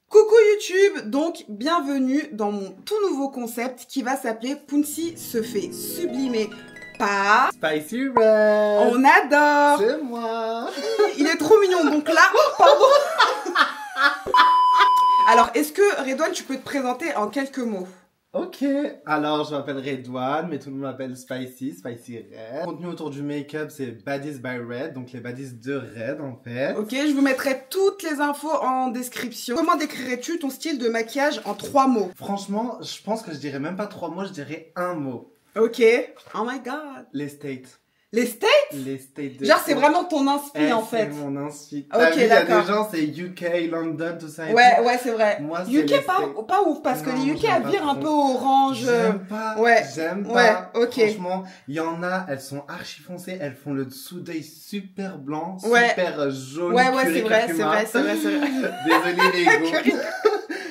Coucou YouTube, donc bienvenue dans mon tout nouveau concept qui va s'appeler Pouncy se fait sublimer par Spicy Red. On adore. C'est moi. Il est trop mignon, donc là, pardon. Alors, est-ce que Redouane, tu peux te présenter en quelques mots? Ok, alors je m'appelle Redouane, mais tout le monde m'appelle Spicy Red. Le contenu autour du make-up, c'est Baddies by Red, donc les baddies de Red en fait. Ok, je vous mettrai toutes les infos en description. Comment décrirais-tu ton style de maquillage en 3 mots? Franchement, je pense que je dirais même pas 3 mots, je dirais un mot. Ok. Oh my god. Les States. Les States? Les States de... Genre, c'est vraiment ton inspi en fait. C'est mon inspi. Ok, il y a d'accord. des gens, c'est UK, London, tout ça et Ouais, tout. ouais, c'est vrai. Moi, c'est UK, les pas ouf, parce que Non, les UK, j'aime elles pas virent un trop. peu orange. J'aime pas, Ouais. j'aime Ouais, pas. ok. Franchement, il y en a, elles sont archi foncées, elles font le dessous d'œil super blanc, Ouais. super jaune. Ouais, ouais, curry c'est vrai, curcuma. c'est vrai. Désolé les Curry. gars.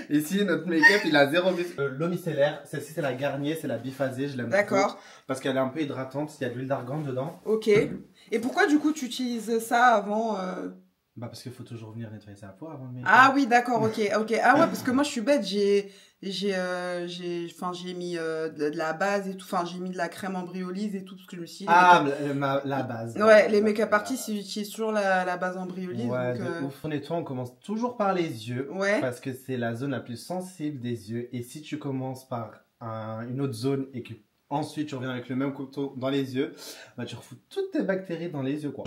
Ici, notre make-up, il a zéro vis. L'eau micellaire, celle-ci c'est la Garnier, c'est la biphasée, je l'aime beaucoup. D'accord. Parce qu'elle est un peu hydratante, il y a de l'huile d'argan dedans. Ok. Et pourquoi du coup tu utilises ça avant Bah parce qu'il faut toujours venir nettoyer sa peau avant le make-up. Ah oui, d'accord, ok. Ah ouais, parce que moi je suis bête, j'ai mis de la base et tout, enfin j'ai mis de la crème embryolise et tout, parce que je me suis dit, La base. ouais, les make-up artistes ils utilisent toujours la base embryolise. Ouais, donc, de ouf. On nettoie, on commence toujours par les yeux. Ouais. Parce que c'est la zone la plus sensible des yeux. Et si tu commences par une autre zone et que ensuite tu reviens avec le même couteau dans les yeux, bah tu refous toutes tes bactéries dans les yeux quoi.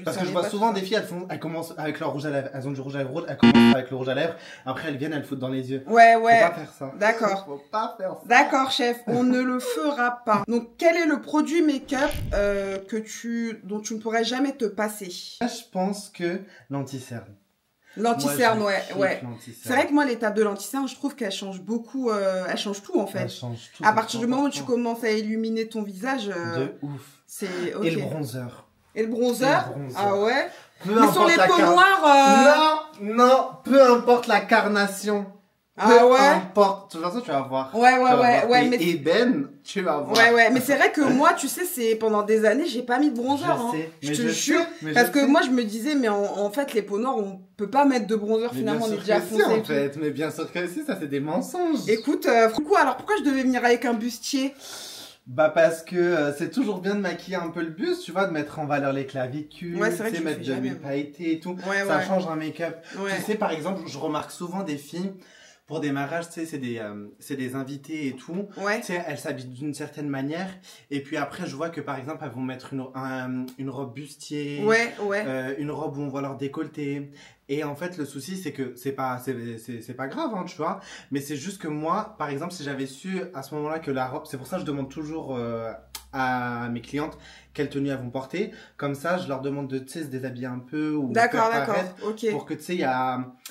Parce que je vois souvent des filles, elles commencent avec leur rouge à lèvres, elles ont du rouge à lèvres rouge, elles commencent avec le rouge à lèvres, après elles viennent, elles foutent dans les yeux. Ouais. Faut pas faire ça. D'accord. Faut pas faire ça. D'accord, chef, on ne le fera pas. Donc, quel est le produit make-up dont tu ne pourrais jamais te passer? Là, je pense que l'anti-cerne. L'anti-cerne, Moi, ouais, je kiffe ouais. l'anti-cerne. C'est vrai que moi, l'étape de l'anti-cerne, je trouve qu'elle change beaucoup, elle change tout en fait. Elle change tout. À partir du moment où tu commences à illuminer ton visage, De ouf. c'est ok. Et le bronzer. Et le bronzer? Ah ouais? Peu Mais sur importe les la peaux car- noires, Non, peu importe la carnation. Ah Peu ouais? importe. De toute façon, tu vas voir. Ouais, Tu vas voir. ouais, Et mais... ébène, tu vas voir. Ouais, mais c'est vrai que moi, tu sais, c'est pendant des années, j'ai pas mis de bronzer, hein. sais, Je mais te je jure. sais, mais Parce je que sais. moi, je me disais, mais en fait, les peaux noires, on peut pas mettre de bronzer, Mais finalement, on bien est sûr déjà que foncé. si, et en tout. fait. Mais bien sûr que si, ça c'est des mensonges. Écoute, pourquoi je devais venir avec un bustier? Bah parce que c'est toujours bien de maquiller un peu le buste, tu vois, de mettre en valeur les clavicules, Ouais, c'est vrai tu sais, que je le mettre fais de jamais, l'huile moi. pailletée et tout. Ouais, Ça ouais. change un make-up. Ouais. Tu sais, par exemple, je remarque souvent des filles, pour des mariages, tu sais, c'est des invités et tout. Ouais. Tu sais, elles s'habillent d'une certaine manière. Et puis après, je vois que par exemple, elles vont mettre une robe bustier. Ouais. Une robe où on voit leur décolleté. Et en fait, le souci, c'est que c'est pas grave, hein, tu vois. Mais c'est juste que moi, par exemple, si j'avais su à ce moment-là que la robe, c'est pour ça que je demande toujours à mes clientes quelle tenue elles vont porter. Comme ça, je leur demande de, tu sais, se déshabiller un peu ou D'accord, faire paraître ok. pour que, tu sais,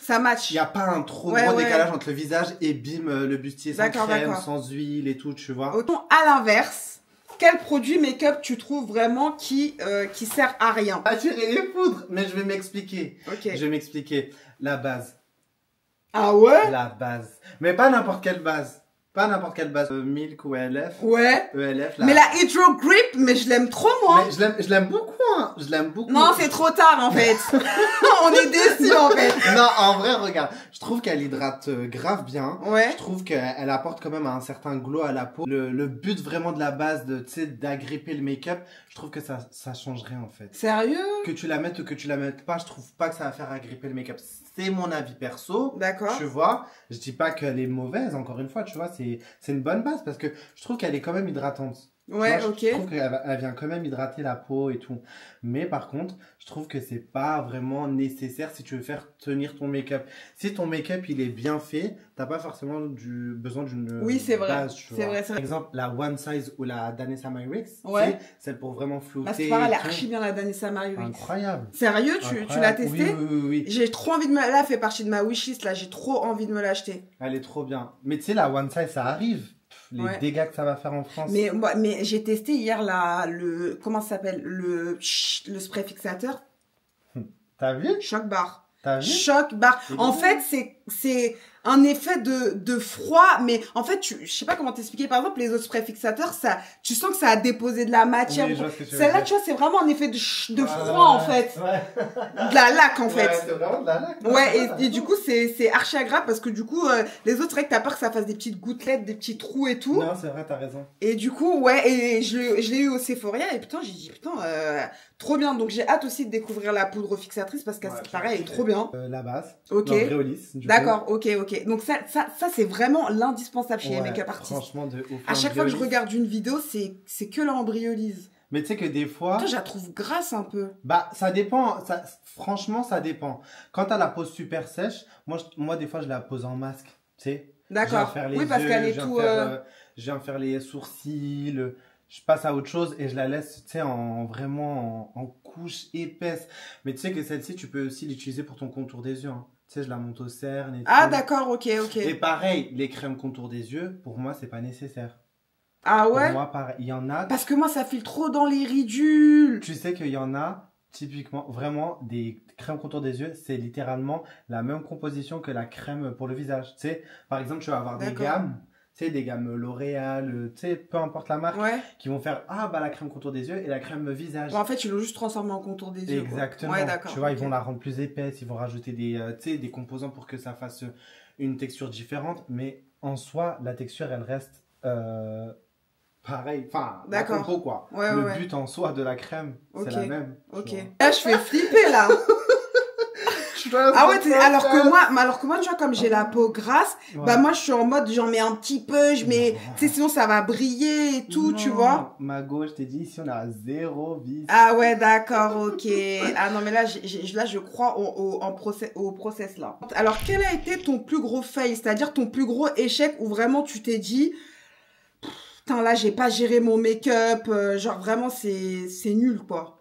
Ça match. il y a pas un trop Ouais, gros ouais. décalage entre le visage et bim, le bustier sans D'accord, crème, d'accord. sans huile et tout, tu vois. Autant à l'inverse, quel produit make-up tu trouves vraiment qui sert à rien? Attirer les foudres, mais je vais m'expliquer. Ok. Je vais m'expliquer. La base. Ah ouais? La base. Mais pas n'importe quelle base. Pas n'importe quelle base. Milk ou ELF. Ouais. ELF. Mais la Hydro Grip, mais je l'aime trop moi. Mais je l'aime beaucoup, hein. Je l'aime beaucoup. Non, c'est trop tard en fait. On est déçus en fait. Non, en vrai, regarde. Je trouve qu'elle hydrate grave bien. Ouais. Je trouve qu'elle apporte quand même un certain glow à la peau. Le but vraiment de la base, tu sais, d'agripper le make-up, je trouve que ça changerait en fait. Sérieux? Que tu la mettes ou que tu la mettes pas, je trouve pas que ça va faire agripper le make-up. C'est mon avis perso. D'accord. Tu vois, je dis pas qu'elle est mauvaise, encore une fois, tu vois, c'est une bonne base parce que je trouve qu'elle est quand même hydratante. Ouais, Tu vois, ok. Je trouve qu'elle vient quand même hydrater la peau et tout. Mais par contre, je trouve que c'est pas vraiment nécessaire si tu veux faire tenir ton make-up. Si ton make-up il est bien fait, t'as pas forcément besoin d'une Oui, c'est vrai. base, tu C'est vois. vrai, c'est Par vrai. exemple, la One Size ou la Danessa Myrix, Ouais. tu sais, celle pour vraiment flouter. Là, c'est pareil, elle est et tout. archi bien la Danessa Myrix. Incroyable. Sérieux, tu l'as Incroyable. testé? Oui. J'ai trop envie de me... Là, elle fait partie de ma wishlist, là, j'ai trop envie de me l'acheter. Elle est trop bien. Mais tu sais, la One Size, ça arrive. Les Ouais. dégâts que ça va faire en France. Mais j'ai testé hier comment ça s'appelle? Le spray fixateur. T'as vu? Choc Bar. T'as vu? Choc Bar. Et En du coup fait, c'est c'est un effet de froid, mais en fait, je sais pas comment t'expliquer. Par exemple, les autres sprays fixateurs, tu sens que ça a déposé de la matière. Oui, celle-là, tu vois, c'est vraiment un effet de froid, en fait. Ouais. De la laque, en fait. Ouais, c'est vraiment de la laque. Ouais, et du coup, c'est archi agréable parce que du coup, les autres, c'est vrai que t'as peur que ça fasse des petites gouttelettes, des petits trous et tout. Non, c'est vrai, t'as raison. Et du coup, ouais, et je l'ai eu au Sephora et putain, j'ai dit, putain, trop bien. Donc, j'ai hâte aussi de découvrir la poudre fixatrice parce que pareil, elle est trop bien. La base. Ok. D'accord, ok. Donc, ça c'est vraiment l'indispensable chez les make-up artistes. Franchement, de ouf. À chaque fois que je regarde une vidéo, c'est que l'embryolise. Mais tu sais que des fois... Putain, je la trouve grasse un peu. Bah, ça dépend. Franchement, ça dépend. Quand t'as la pose super sèche, moi, des fois, je la pose en masque. Tu sais. D'accord. Oui, parce qu'elle est tout... Je viens faire les sourcils, je passe à autre chose et je la laisse, tu sais, vraiment en couche épaisse. Mais tu sais que celle-ci, tu peux aussi l'utiliser pour ton contour des yeux. Hein. Tu sais, je la monte aux cernes et tout. Ah, d'accord, ok. Et pareil, les crèmes contour des yeux, pour moi, c'est pas nécessaire. Ah ouais? Pour moi, pareil, il y en a... Parce que moi, ça file trop dans les ridules. Tu sais qu'il y en a, typiquement, vraiment, des crèmes contour des yeux, c'est littéralement la même composition que la crème pour le visage. Tu sais, par exemple, tu vas avoir des gammes... Tu sais, des gammes L'Oréal, tu sais, peu importe la marque, qui vont faire, la crème contour des yeux et la crème visage. Bon, en fait, ils l'ont juste transformé en contour des yeux. Exactement. Ouais, d'accord. Tu vois, ils vont la rendre plus épaisse, ils vont rajouter des composants pour que ça fasse une texture différente, mais en soi, la texture, elle reste pareil. Enfin, la compo, quoi. Le but en soi de la crème, c'est la même. Ok. Là, je fais flipper, là. Ah ouais, alors que moi, tu vois, comme j'ai la peau grasse, bah moi, je suis en mode, j'en mets un petit peu, tu sais, sinon ça va briller et tout, tu vois. Ma gauche, je t'ai dit, ici, on a 0 vis. Ah ouais, d'accord, ok. Ah non, mais là, je crois au process, là. Alors, quel a été ton plus gros fail, c'est-à-dire ton plus gros échec où vraiment tu t'es dit, putain, là, j'ai pas géré mon make-up, genre vraiment, c'est nul, quoi.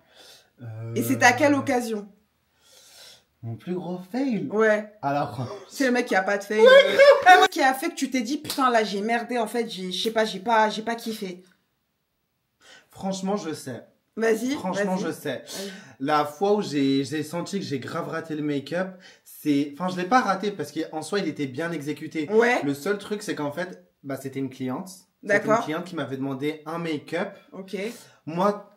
Et c'était à quelle occasion? Mon plus gros fail? Ouais. Alors... C'est le mec qui a pas de fail. Qui a fait que tu t'es dit, putain, là, j'ai merdé, en fait, je sais pas, j'ai pas kiffé. Franchement, je sais. Vas-y. Franchement, je sais. La fois où j'ai senti que j'ai grave raté le make-up, enfin, je l'ai pas raté parce qu'en soi, il était bien exécuté. Ouais. Le seul truc, c'est qu'en fait, c'était une cliente. D'accord. C'était une cliente qui m'avait demandé un make-up. Ok. Moi,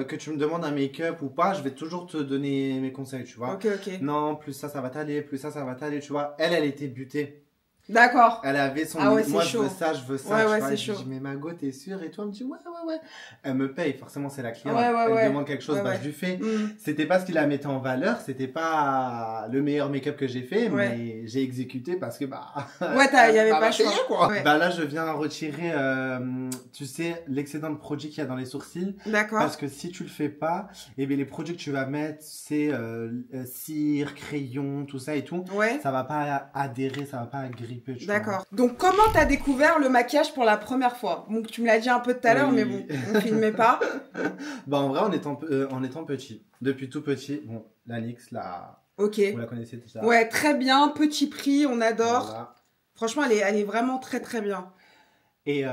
que tu me demandes un make-up ou pas, je vais toujours te donner mes conseils, tu vois. Ok, ok. Non, plus ça va t'aller, plus ça va t'aller, tu vois. Elle était butée. D'accord. Elle avait son... Ah ouais, moi, je veux ça, ouais, tu vois. c'est Je chaud. dis, mais Mago, t'es sûre? Et toi, elle me dit, ouais. Elle me paye, forcément, c'est la cliente. Elle demande quelque chose, je lui fais. C'était pas ce qui la mettait en valeur, c'était pas le meilleur make-up que j'ai fait, mais j'ai exécuté parce que, ouais, il y avait pas le choix. Quoi. Ouais. Là, je viens retirer, tu sais, l'excédent de produit qu'il y a dans les sourcils. D'accord. Parce que si tu le fais pas, bien, les produits que tu vas mettre, c'est cire, crayon, tout ça et tout. Ouais. Ça va pas adhérer, ça va pas gripper. D'accord. Donc, comment t'as découvert le maquillage pour la première fois? Donc, tu me l'as dit un peu tout à l'heure, mais bon, on filmait pas. En vrai, en étant petit, depuis tout petit, bon, la NYX, ok. Vous la connaissez déjà. Ouais, très bien, petit prix, on adore. Voilà. Franchement, elle est vraiment très très bien. Et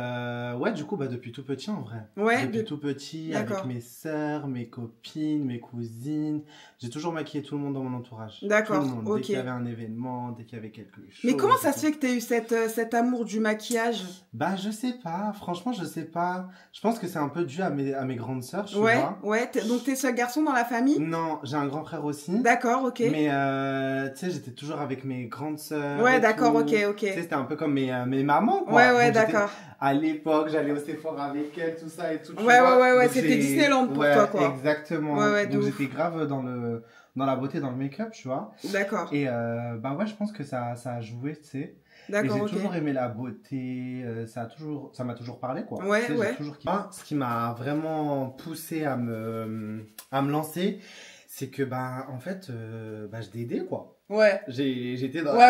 du coup, depuis tout petit en vrai. Ouais. Depuis tout petit, avec mes sœurs, mes copines, mes cousines. J'ai toujours maquillé tout le monde dans mon entourage. D'accord, ok. Dès qu'il y avait un événement, dès qu'il y avait quelque chose. Mais comment ça se fait que tu as eu cet amour du maquillage? Je sais pas. Franchement, je sais pas. Je pense que c'est un peu dû à mes grandes sœurs, tu vois. Ouais. Donc, t'es seul garçon dans la famille? Non, j'ai un grand frère aussi. D'accord, ok. Mais, tu sais, j'étais toujours avec mes grandes sœurs. Ouais, d'accord, ok. Tu sais, c'était un peu comme mes mamans, quoi. Ouais, d'accord. À l'époque, j'allais au Sephora avec elle, tout ça et tout. Ouais, c'était Disneyland pour toi, quoi. Exactement. Donc j'étais grave dans la beauté, dans le make-up, tu vois. D'accord. Et je pense que ça a joué, tu sais. D'accord, et j'ai toujours aimé la beauté, ça m'a toujours parlé, quoi. Ouais. Ce qui m'a vraiment poussé à me lancer, c'est que, en fait, je t'ai aidé, quoi. Ouais. J'étais dans Ouais.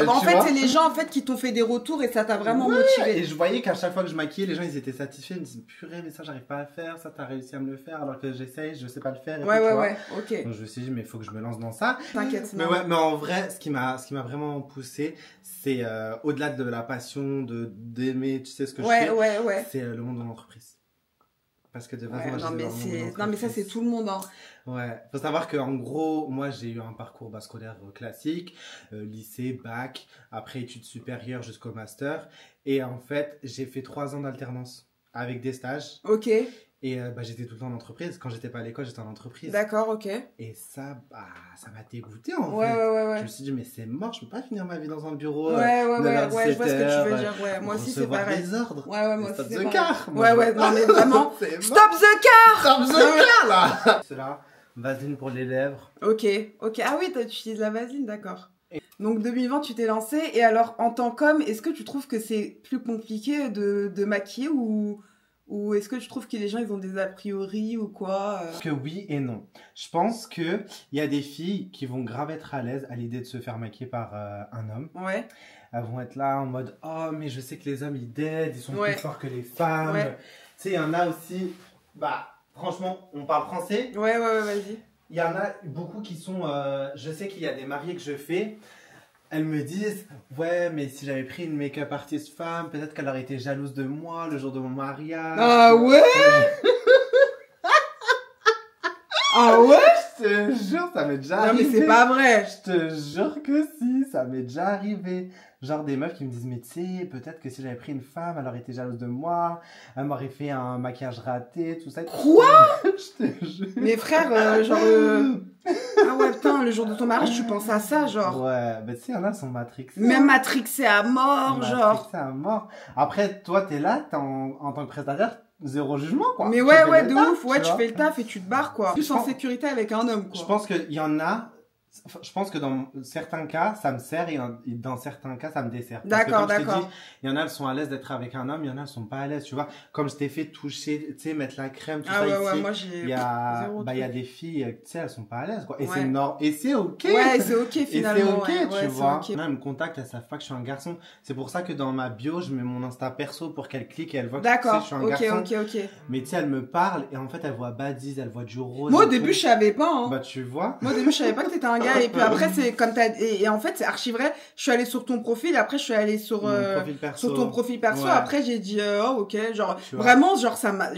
En fait, c'est les gens qui t'ont fait des retours et ça t'a vraiment motivé. Et je voyais qu'à chaque fois que je maquillais, les gens ils étaient satisfaits. Ils me disaient purée, mais ça j'arrive pas à le faire, ça t'as réussi à me le faire alors que j'essaye, je sais pas le faire. Ouais, ok. Donc je me suis dit, mais il faut que je me lance dans ça. T'inquiète. Mais en vrai, ce qui m'a vraiment poussé, c'est au-delà de la passion, d'aimer, tu sais ce que je fais. Ouais. C'est le monde de l'entreprise. Parce que de base, non, mais ça, c'est tout le monde, hein. Ouais, faut savoir qu'en gros, moi, j'ai eu un parcours scolaire classique, lycée, bac, après études supérieures jusqu'au master. Et en fait, j'ai fait 3 ans d'alternance avec des stages. Ok. Et j'étais tout le temps en entreprise. Quand j'étais pas à l'école, j'étais en entreprise. D'accord, ok. Et ça, ça m'a dégoûté en fait. Ouais. Je me suis dit, mais c'est mort, je peux pas finir ma vie dans un bureau. Ouais, je vois ce que tu veux dire. Ouais, moi aussi, c'est pareil. Des ordres. Ouais, moi aussi, Stop c'est the pareil. car. Ouais, non, mais vraiment. Stop the car. Stop the car, là. Cela, vaseline pour les lèvres. Ok. Ah oui, tu utilises la vaseline, d'accord. Donc 2020, tu t'es lancé. Et alors, en tant qu'homme, est-ce que tu trouves que c'est plus compliqué de maquiller ou est-ce que tu trouves que les gens, ils ont des a priori ou quoi Que oui et non. Je pense qu'il y a des filles qui vont grave être à l'aise à l'idée de se faire maquiller par un homme. Ouais. Elles vont être là en mode « Oh, mais je sais que les hommes, ils dead, ils sont plus forts que les femmes. Ouais. » Tu sais, il y en a aussi... franchement, on parle français. Ouais, vas-y. Il y en a beaucoup qui sont... je sais qu'il y a des mariés que je fais... Elles me disent, ouais, mais si j'avais pris une make-up artiste femme, peut-être qu'elle aurait été jalouse de moi le jour de mon mariage. Ah ouais. Ah ouais. Je te jure, ça m'est déjà arrivé. Non mais c'est pas vrai. Je te jure que si, ça m'est déjà arrivé. Genre des meufs qui me disent, mais tu sais, peut-être que si j'avais pris une femme, elle aurait été jalouse de moi, elle m'aurait fait un maquillage raté, tout ça. Quoi? Je te jure. Mes frères, ah ouais, putain, le jour de ton mariage, tu penses à ça, genre. Ouais, mais tu sais, il y en a qui sont matrixés. Même matrixés à mort, genre. Matrixés à mort. Après, toi, t'es là, en tant que prestataire, zéro jugement, quoi. Mais ouais, de ouf, ouais, tu fais le taf et tu te barres, quoi. Plus en sécurité avec un homme, quoi. Je pense qu'il y en a... Je pense que dans certains cas, ça me sert et dans certains cas, ça me dessert. D'accord. Il y en a, elles sont à l'aise d'être avec un homme, il y en a, elles sont pas à l'aise, tu vois. Comme je t'ai fait toucher, tu sais, mettre la crème, tout ça ici. Ouais, moi j'ai il y a des filles, tu sais, elles sont pas à l'aise, quoi. Et c'est ok. Ouais, c'est ok finalement. Et c'est ok, tu vois. Il y en a, elles me contactent, elles savent pas que je suis un garçon. C'est pour ça que dans ma bio, je mets mon Insta perso pour qu'elles cliquent et elles voient que je suis un garçon. D'accord, ok. Mais tu sais, elles me parlent et en fait, elles voient Badiz, elles voient du rose. Moi au début, je savais pas, hein. Bah, tu vois. Moi au début, je savais pas que t'étais un gars et puis après, c'est comme et en fait, c'est archi vrai. Je suis allée sur ton profil, après je suis allée sur ton profil perso. Après, j'ai dit oh ok, genre vraiment, genre ça m'a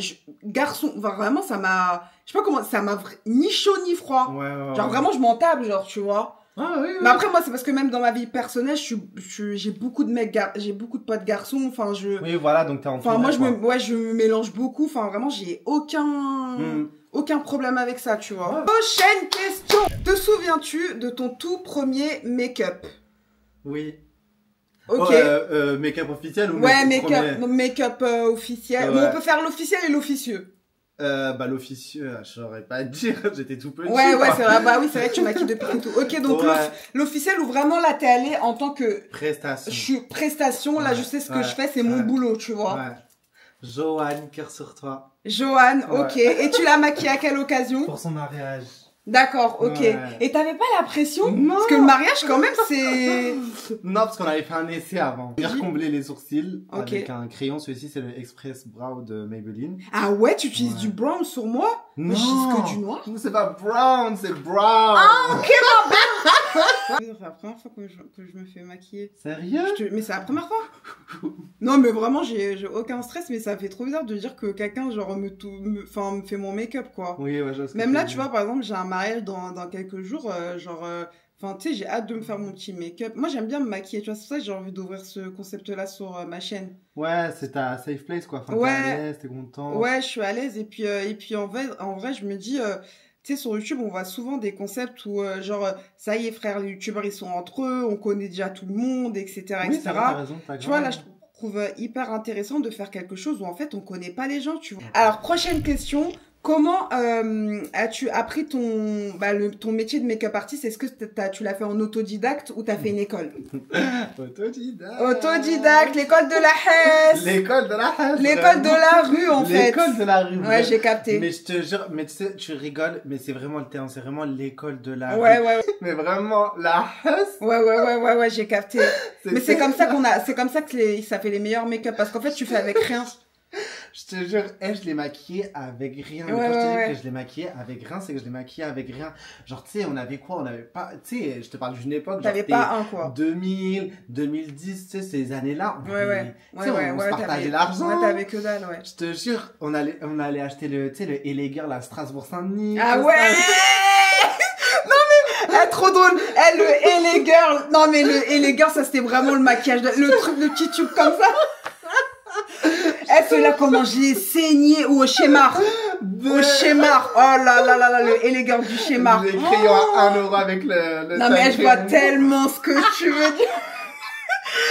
garçon, vraiment ça m'a, je sais pas comment, ça m'a ni chaud ni froid. Genre vraiment, je m'en tape, genre tu vois. Mais après moi c'est parce que même dans ma vie personnelle, j'ai beaucoup de mecs, j'ai beaucoup de potes garçons. Enfin Oui voilà, donc t'es en. Enfin moi je me mélange beaucoup. Enfin vraiment, j'ai aucun problème avec ça, tu vois. Prochaine question. Te souviens-tu de ton tout premier make-up? Oui. Ok. Make-up officiel ou make-up officiel. Bon, on peut faire l'officiel et l'officieux. L'officieux, je saurais pas dire, j'étais tout petit. Ouais, c'est vrai, c'est vrai que tu maquilles depuis tout. Ok, donc l'officiel où vraiment là t'es allé en tant que prestation, là je sais ce que je fais, c'est mon boulot, tu vois. Ouais. Joanne, cœur sur toi. Joanne, ok. Et tu l'as maquillée à quelle occasion? Pour son mariage. D'accord, ok. Et t'avais pas la pression? Non. Parce que le mariage, quand même, c'est... Non, parce qu'on avait fait un essai avant. J'ai recombler les sourcils avec un crayon. Celui-ci, c'est le Express Brow de Maybelline. Ah ouais, tu utilises du brown sur moi? Non. Moi, j'utilise que du noir. C'est pas brown, c'est brown. Ah, ok, ma belle. C'est la première fois que je me fais maquiller. Sérieux? Mais c'est la première fois. Non, mais vraiment, j'ai aucun stress, mais ça fait trop bizarre de dire que quelqu'un, genre, me fait mon make-up, quoi. Oui, ouais, je vois ce que même là, tu vois, par exemple, j'ai un mariage dans quelques jours, enfin, tu sais, j'ai hâte de me faire mon petit make-up. Moi, j'aime bien me maquiller, tu vois, c'est pour ça que j'ai envie d'ouvrir ce concept-là sur ma chaîne. Ouais, c'est ta safe place, quoi. Enfin, t'es à l'aise, t'es content. Ouais, je suis à l'aise. Et puis en vrai, je me dis, tu sais, sur YouTube, on voit souvent des concepts où, ça y est, frère, les YouTubeurs, ils sont entre eux, on connaît déjà tout le monde, etc., oui, etc. T'as raison, tu vois, là, je trouve hyper intéressant de faire quelque chose où, en fait, on connaît pas les gens, tu vois. Alors, prochaine question. Comment as-tu appris ton métier de make-up artist? Est-ce que tu l'as fait en autodidacte ou t'as fait une école? Autodidacte. Autodidacte, l'école de la Hesse. L'école de la Hesse. L'école de la rue, en fait. L'école de la rue. Ouais, j'ai capté. Mais je te jure, mais tu sais, tu rigoles, mais c'est vraiment le terme, c'est vraiment l'école de la rue. Ouais. Mais vraiment, la Hesse. Ouais, j'ai capté. Mais c'est comme ça que ça fait les meilleurs make-up, parce qu'en fait, tu fais avec rien. Je te jure, je l'ai maquillée avec rien. Mais quand je te dis que je l'ai maquillée avec rien, c'est que je l'ai maquillée avec rien. Genre, tu sais, on avait quoi? On avait pas, tu sais, je te parle d'une époque, t'avais pas un, quoi. 2000, 2010, tu sais, ces années-là. On se partageait l'argent. Ouais, t'avais que dalle, ouais. Je te jure, on allait acheter le LA Girl à Strasbourg-Saint-Denis. Ah ouais! Trop drôle. Le LA Girl. Non, mais le LA Girl, ça, c'était vraiment le maquillage. Le truc de petit tube comme ça. C'est là comment j'ai saigné. Ou au Chémar. Au Chémar. Oh là là là là, le LA Girl du Chémar. J'ai crayon à 1 € avec le non, mais je vois tellement ce que tu veux dire.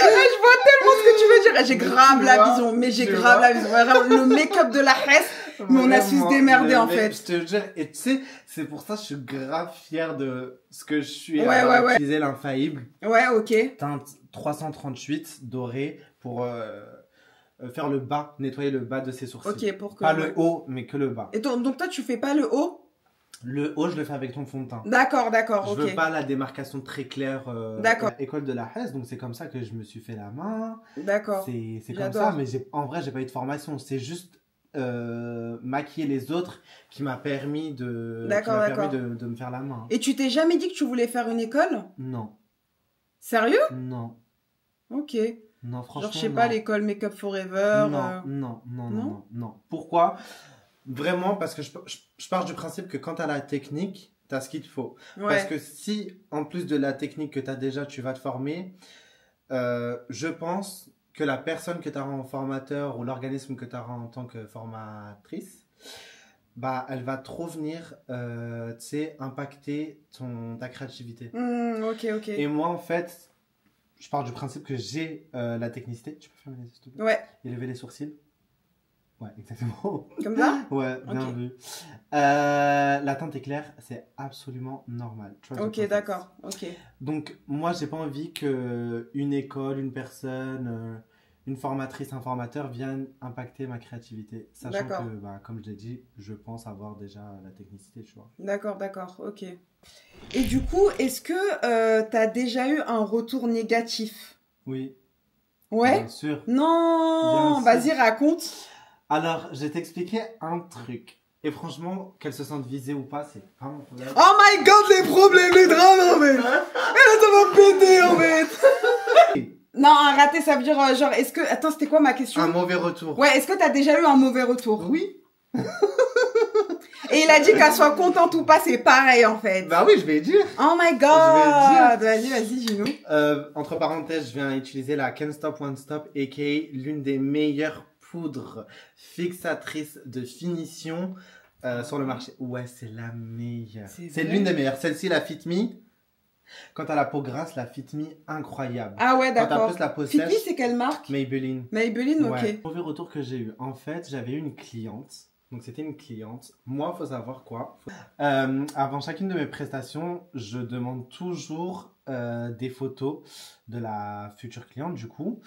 Je vois tellement ce que tu veux dire. J'ai grave la vision. Mais j'ai grave la vision. Vraiment, le make-up de la Hesse. Mais on a su se démerder, en fait. Je te jure, et tu sais, c'est pour ça que je suis grave fière de ce que je suis à utiliser l'infaillible. Ouais, ok. Teinte 338 doré pour faire le bas, nettoyer le bas de ses sourcils. Ok, pour que... Pas le haut, mais que le bas. Et donc toi, tu fais pas le haut? Le haut, je le fais avec ton fond de teint. D'accord, ok. Je veux pas la démarcation très claire. D'accord. École de la Hesse, donc c'est comme ça que je me suis fait la main. D'accord. C'est comme ça, mais en vrai, j'ai pas eu de formation. C'est juste maquiller les autres qui m'a permis de me faire la main. Et tu t'es jamais dit que tu voulais faire une école? Non. Sérieux? Non. Ok. Non, franchement, genre, je sais pas, l'école Make Up Forever. Non. Pourquoi? Vraiment, parce que je pars du principe que quand tu as la technique, tu as ce qu'il te faut. Ouais. Parce que si, en plus de la technique que tu as déjà, tu vas te former, je pense que la personne que tu auras en formateur ou l'organisme que tu auras en tant que formatrice, bah, elle va trop venir, tu sais, impacter ta créativité. Ok. Et moi, en fait, je pars du principe que j'ai la technicité. Tu peux fermer les yeux, s'il te plaît? Ouais. Et lever les sourcils. Ouais, exactement. Comme ça? Ouais, bien vu. La teinte éclair, c'est absolument normal. Ok, d'accord. Ok. Donc, moi, j'ai pas envie qu'une école, une personne, une formatrice, un formateur viennent impacter ma créativité. Sachant que, bah, comme je l'ai dit, je pense avoir déjà la technicité, tu vois. D'accord, ok. Et du coup, est-ce que t'as déjà eu un retour négatif? Oui. Ouais? Bien sûr. Non, vas-y, raconte. Alors, je vais t'expliquer un truc. Et franchement, qu'elle se sente visée ou pas, c'est pas mon problème. Oh my god, les problèmes, les drames, en fait. Et là, ça va péter, en fait. Non, un raté, ça veut dire, genre, est-ce que... Attends, c'était quoi ma question? Un mauvais retour. Ouais, est-ce que t'as déjà eu un mauvais retour? Oui. Et il a dit qu'elle soit contente ou pas, c'est pareil, en fait. Bah oui, je vais dire. Oh my god. Vas-y, dis-nous. Entre parenthèses, je viens utiliser la Can't Stop One Stop, a.k.a. l'une des meilleures poudre fixatrice de finition sur le marché. Ouais, c'est la meilleure. C'est l'une des meilleures. Celle-ci, la Fit Me. Quand t'as la peau grasse, la Fit Me, incroyable. Ah ouais, d'accord. Quand t'as plus la peau sèche. Fit Me, c'est quelle marque? Maybelline. Maybelline, ok. Ouais. Mauvais retour que j'ai eu. En fait, j'avais une cliente. Donc, c'était une cliente. Moi, faut savoir quoi. Avant chacune de mes prestations, je demande toujours des photos de la future cliente, du coup.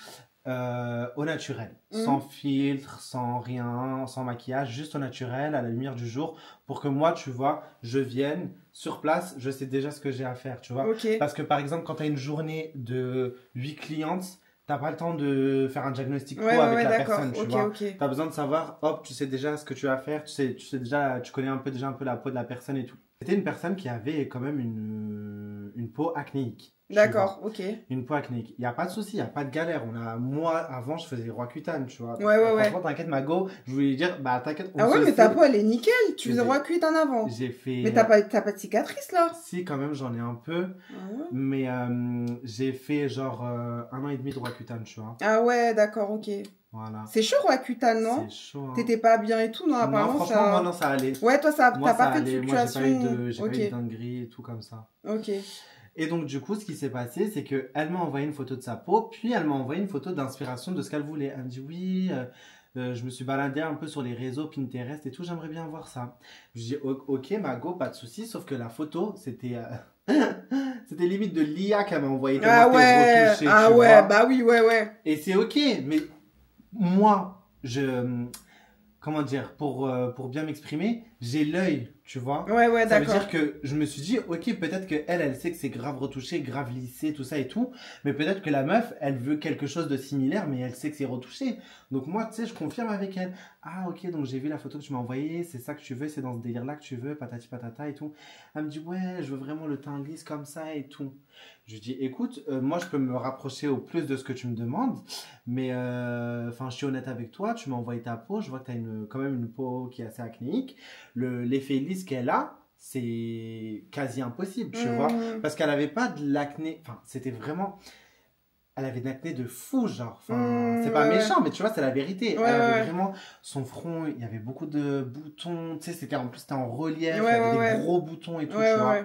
Au naturel, sans filtre, sans rien, sans maquillage, juste au naturel, à la lumière du jour, pour que moi, tu vois, je vienne sur place, je sais déjà ce que j'ai à faire, tu vois. Parce que par exemple, quand tu as une journée de 8 clientes, t'as pas le temps de faire un diagnostic avec la personne, tu vois. T'as besoin de savoir, hop, tu sais déjà ce que tu vas faire, tu sais déjà, tu connais déjà un peu la peau de la personne et tout. C'était une personne qui avait quand même une peau acnéique. D'accord, ok. Une peau acnéique. Il n'y a pas de souci, il n'y a pas de galère. Moi, avant, je faisais Roaccutane, tu vois. Ouais. Franchement, t'inquiète, Mago, je voulais dire, bah, t'inquiète. Ah ouais, mais ta peau, elle est nickel. Tu faisais Roaccutane avant. J'ai fait. Mais t'as pas de cicatrice, là? Si, quand même, j'en ai un peu. Mais j'ai fait genre 1 an et demi de Roaccutane, tu vois. Ah ouais, d'accord, ok. Voilà. C'est chaud, Roaccutane, non? C'est chaud. Hein. T'étais pas bien et tout, non? Apparemment, non, franchement, moi, non, ça allait. Ouais, toi, t'as pas fait de fluctuation. Moi, j'ai pas eu de dinguerie et tout comme ça. Ok. Et donc, du coup, ce qui s'est passé, c'est qu'elle m'a envoyé une photo de sa peau, puis elle m'a envoyé une photo d'inspiration de ce qu'elle voulait. Elle me dit, oui, je me suis baladée un peu sur les réseaux Pinterest et tout, j'aimerais bien voir ça. Je dis, ok, Mago, pas de souci, sauf que la photo, c'était c'était limite de l'IA qu'elle m'a envoyé. Ah ouais, vois. Bah oui, ouais. Et c'est ok, mais moi, comment dire, pour bien m'exprimer, j'ai l'œil, tu vois. Ouais, ouais, Ça veut d'accord. dire que je me suis dit, ok, peut-être que elle sait que c'est grave retouché, grave lissé, tout ça et tout. Mais peut-être que la meuf, elle veut quelque chose de similaire, mais elle sait que c'est retouché. Donc moi, tu sais, je confirme avec elle. Ah, ok, donc j'ai vu la photo que tu m'as envoyée, c'est ça que tu veux, c'est dans ce délire-là que tu veux, patati patata et tout. Elle me dit, ouais, je veux vraiment le teint lisse comme ça et tout. Je lui dis, écoute, moi, je peux me rapprocher au plus de ce que tu me demandes. Mais enfin, je suis honnête avec toi, tu m'as envoyé ta peau, je vois que tu as quand même une peau qui est assez acnéique. L'effet lisse qu'elle a, c'est quasi impossible, tu vois. Parce qu'elle n'avait pas de l'acné, enfin, c'était vraiment... Elle avait de l'acné de fou, genre. Enfin, c'est pas méchant, mais tu vois, c'est la vérité. Elle avait vraiment son front, il y avait beaucoup de boutons, tu sais, en plus, c'était en relief, il y avait des gros boutons et tout, tu vois.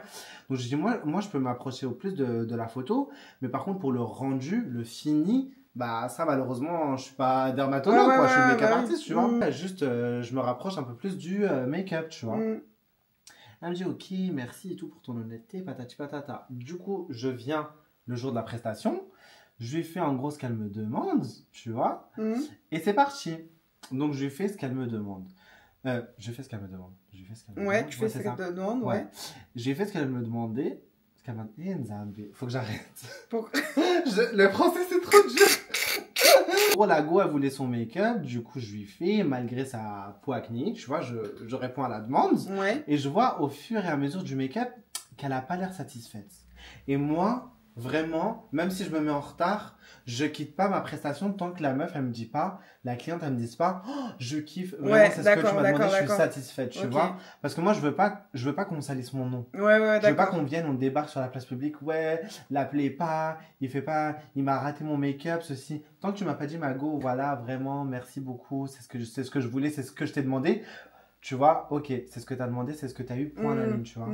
Donc, je dis, moi, je peux m'approcher au plus de la photo, mais par contre, pour le rendu, le fini, bah ça malheureusement je suis pas dermatologue quoi, je suis make-up artiste, tu vois. Juste je me rapproche un peu plus du make-up, tu vois. Elle me dit ok merci et tout pour ton honnêteté, patati patata. Du coup je viens le jour de la prestation, je lui fais en gros ce qu'elle me demande, tu vois. Et c'est parti. Donc je lui fais ce qu'elle me demande. Je fais ce qu'elle me demande. Ouais, tu fais ce qu'elle te demande, ouais. J'ai fait ce qu'elle me demandait. Faut que j'arrête. Le français c'est trop dur. Pour la go, elle voulait son make-up, du coup je lui fais, malgré sa peau acnéique, tu vois, je réponds à la demande. Et je vois au fur et à mesure du make-up qu'elle a pas l'air satisfaite. Et moi, vraiment, même si je me mets en retard, je quitte pas ma prestation tant que la meuf, elle me dit pas, la cliente, elle me dit pas, oh, je kiffe, vraiment, c'est ce que tu m'as demandé, je suis satisfaite, tu vois. Parce que moi, je veux pas qu'on salisse mon nom. Je veux pas qu'on vienne, on débarque sur la place publique, ouais, l'appelez pas, il m'a raté mon make-up, ceci. Tant que tu m'as pas dit, Mago, voilà, vraiment, merci beaucoup, c'est ce que je voulais, c'est ce que je t'ai demandé. Tu vois, ok, c'est ce que tu as demandé, c'est ce que tu as eu, point à la ligne, tu vois.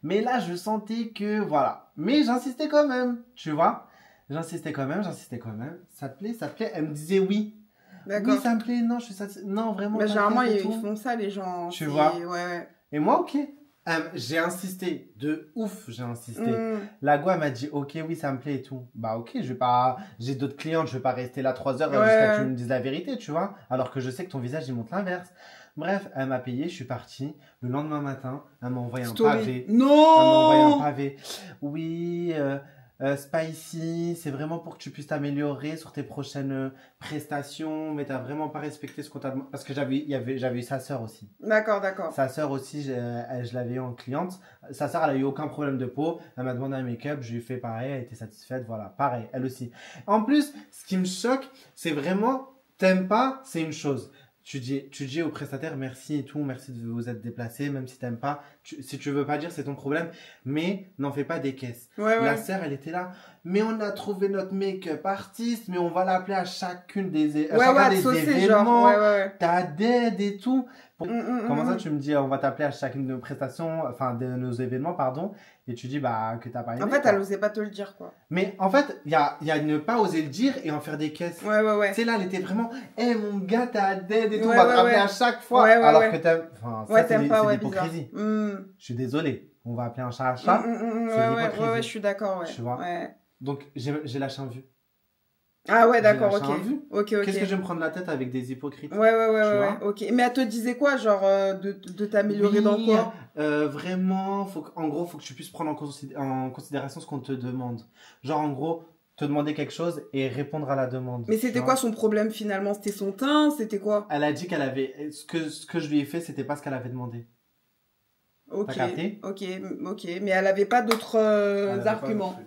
Mais là, je sentais que, voilà. Mais j'insistais quand même, tu vois. J'insistais quand même. Ça te plaît? Elle me disait oui. Oui, ça me plaît. Non, je suis satisfaite. Non, vraiment. Mais généralement, ils font ça, les gens. Tu vois. Et moi, ok. J'ai insisté. De ouf, j'ai insisté. La go, elle m'a dit, ok, oui, ça me plaît et tout. Bah, ok, j'ai d'autres clientes, je vais pas rester là 3 heures jusqu'à ce que tu me dises la vérité, tu vois. Alors que je sais que ton visage, il montre l'inverse. Bref, elle m'a payé, je suis parti. Le lendemain matin, elle m'a envoyé un pavé. Non! Elle m'a envoyé un pavé. Oui, Spicy, c'est vraiment pour que tu puisses t'améliorer sur tes prochaines prestations, mais t'as vraiment pas respecté ce qu'on t'a demandé. Parce que j'avais eu sa sœur aussi. D'accord. Sa sœur aussi, je l'avais eu en cliente. Sa sœur, elle a eu aucun problème de peau. Elle m'a demandé un make-up, je lui ai fait pareil, elle était satisfaite, voilà, pareil, elle aussi. En plus, ce qui me choque, c'est vraiment, t'aimes pas, c'est une chose. Tu dis au prestataire merci et tout, merci de vous être déplacé, même si t'aimes pas. Si tu veux pas dire, c'est ton problème, mais n'en fais pas des caisses. La sœur, elle était là, mais on a trouvé notre make-up artiste, mais on va l'appeler à chacun des événements. T'as d'aide et tout. Comment ça, tu me dis, on va t'appeler à chacune de nos prestations, enfin de nos événements, pardon, et tu dis bah que t'as pas aimé. En fait, elle osait pas te le dire, quoi. Mais en fait, il y a ne pas oser le dire et en faire des caisses. Tu sais, là, elle était vraiment, mon gars, t'as d'aide et tout, on va te rappeler à chaque fois. Alors que t'aimes. Enfin, ça, c'est l'hypocrisie. Je suis désolé. On va appeler un chat à chat. C'est l'hypocrisie. Ouais, je suis d'accord, Tu vois. Donc, j'ai lâché un vu. Ah ouais, d'accord, ok. Qu'est-ce que je vais me prendre la tête avec des hypocrites? Ouais, ok. Mais elle te disait quoi, genre, de t'améliorer dans quoi? Vraiment, en gros, faut que tu puisses prendre en considération ce qu'on te demande. Genre, en gros, te demander quelque chose et répondre à la demande. Mais c'était quoi son problème finalement? C'était son teint? C'était quoi? Elle a dit qu'elle avait, ce que je lui ai fait, c'était pas ce qu'elle avait demandé. Ok. T'as capté? Ok. Mais elle avait pas d'autres arguments.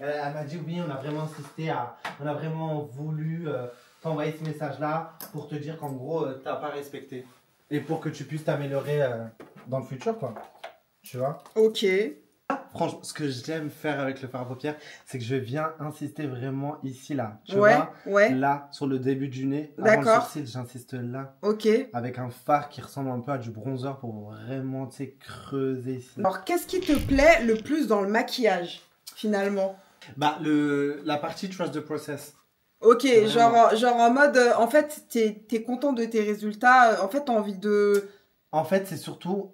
Elle m'a dit oui, on a vraiment insisté on a vraiment voulu t'envoyer ce message-là pour te dire qu'en gros, t'as pas respecté. Et pour que tu puisses t'améliorer dans le futur, quoi. Tu vois? Ok. Franchement, ce que j'aime faire avec le fard à paupières, c'est que je viens insister vraiment ici, là. Tu vois? Là, sur le début du nez. Avant le sourcil, j'insiste là. Ok. Avec un fard qui ressemble un peu à du bronzer pour vraiment, tu sais, creuser ici. Alors, qu'est-ce qui te plaît le plus dans le maquillage, finalement? Bah, la partie trust the process. Ok, genre en mode, en fait, t'es content de tes résultats, en fait, t'as envie de... En fait, c'est surtout,